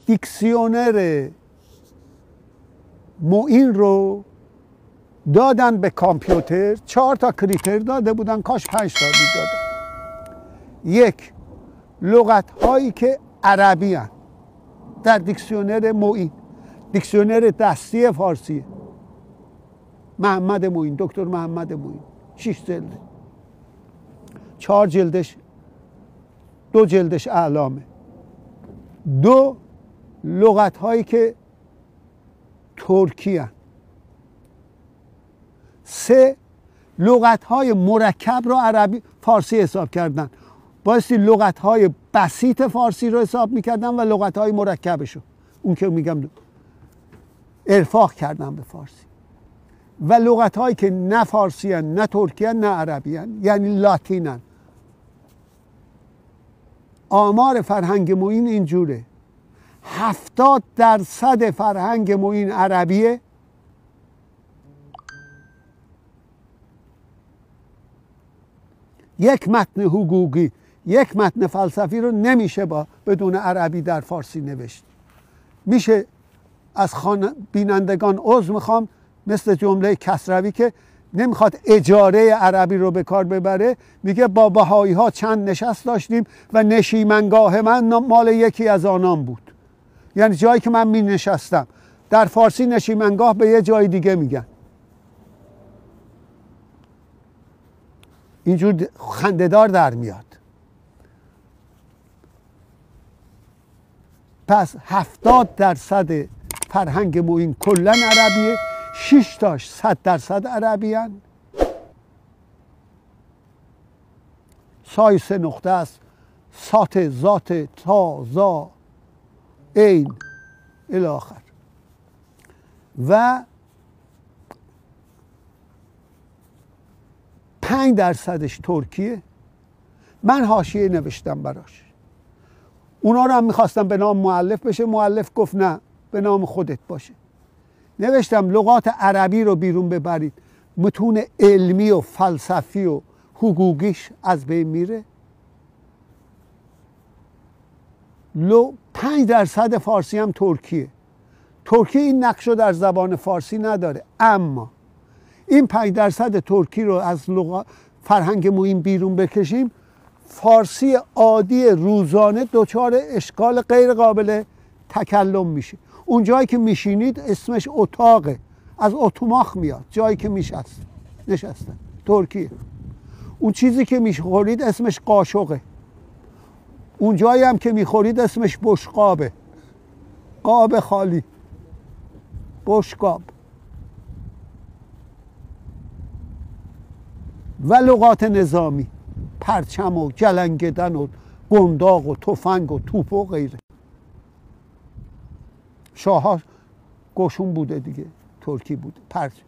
دیکسیونر معین رو دادن به کامپیوتر، 4 تا کریتر داده بودن، کاش 5 تا میدادن. یک، لغت هایی که عربی هن در دیکسیونر معین، دیکسیونر دستی فارسی محمد معین، دکتر محمد معین، 6 جلد، 4 جلدش، 2 جلدش اعلامه. 2، لغت هایی که ترکی هن. 3، لغت های مرکب رو عربی فارسی حساب کردن، بایستی لغت های بسیط فارسی رو حساب میکردن و لغت های مرکبشو، اون که میگم ارفاق کردن به فارسی. و لغت هایی که نه فارسی هن، نه ترکی هن، نه عربی هن، یعنی لاتین هن. آمار فرهنگ معین اینجوره: 70% فرهنگ معین عربیه، 1 متن حقوقی، 1 متن فلسفی رو نمیشه بدون عربی در فارسی نوشت. میشه از بینندگان عذر میخوام، مثل جمله کسروی که نمیخواد اجاره عربی رو به کار ببره، میگه با بهایی ها چند نشست داشتیم و نشیمنگاه من مال یکی از آنان بود. یعنی جایی که من می نشستم. در فارسی نشیمنگاه به یه جای دیگه میگن. اینجور خنده‌دار در میاد. پس 70% فرهنگ معین کلا عربیه، 6 تاش 100% عربی هن. سای 3 نقطه است: سات، ذات، تا، زا، عین الی آخر. و 5% ترکیه. من حاشیه نوشتم براش، اونا رو هم میخواستم به نام مؤلف بشه، مؤلف گفت نه، به نام خودت باشه. نوشتم لغات عربی رو بیرون ببرید، متون علمی و فلسفی و حقوقیش از بین میره. 5% فارسی هم ترکیه. ترکی این نقش رو در زبان فارسی نداره، اما این 5% ترکی رو از فرهنگ معین بیرون بکشیم، فارسی عادی روزانه دچار اشکال غیر قابل تکلم میشه. اون جایی که میشینید اسمش اتاقه، از اتوماخ میاد، جایی که نشستن ترکیه. اون چیزی که میخورید اسمش قاشقه، اون جایی هم که میخورید اسمش بشقابه، قاب خالی، بشقاب. و لغات نظامی، پرچم و جلنگدن و قنداق و تفنگ و توپ و غیره. شاه‌ها گوشون بوده دیگه، ترکی بوده، پرچم.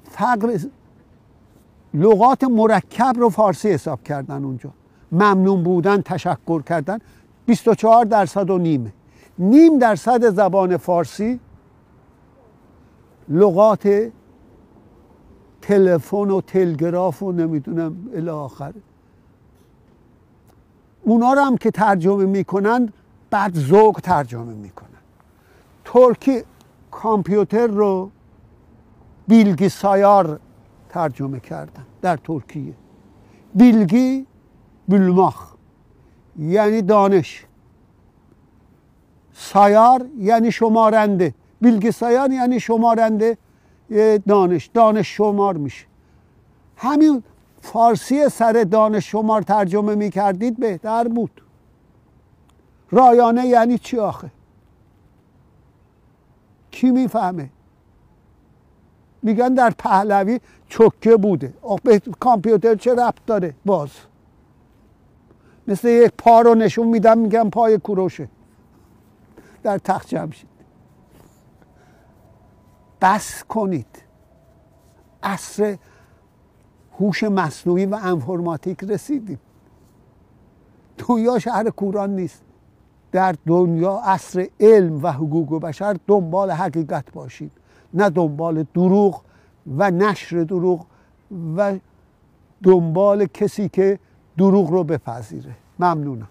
فقر لغات مرکب رو فارسی حساب کردن اونجا. ممنون بودن، تشکر کردن، 24.5%. 0.5% زبان فارسی لغات تلفن و تلگراف و نمیدونم الی آخر. اونا رو هم که ترجمه میکنن بعد ذوق ترجمه میکنن. ترکی کامپیوتر رو بیلگیسایار ترجمه کردن در ترکیه. بیلگی بülmak یعنی دانش، سایار یعنی شمارنده، بیلگیسایار یعنی شمارنده دانش شمار میشه. همین فارسی سر دانش شمار ترجمه میکردید بهتر بود. رایانه یعنی چی آخه؟ کی میفهمه؟ میگن در پهلوی چکه بوده. به کامپیوتر چه ربط داره؟ باز مثل یک پا رو نشون میدم میگم پای کوروشه در تخت جمشید. بس کنید. عصر هوش مصنوعی و انفرماتیک رسیدیم. دنیا شهر کوران نیست. در دنیا عصر علم و حقوق و بشر دنبال حقیقت باشید، نه دنبال دروغ و نشر دروغ و دنبال کسی که دروغ رو بپذیره. ممنونم.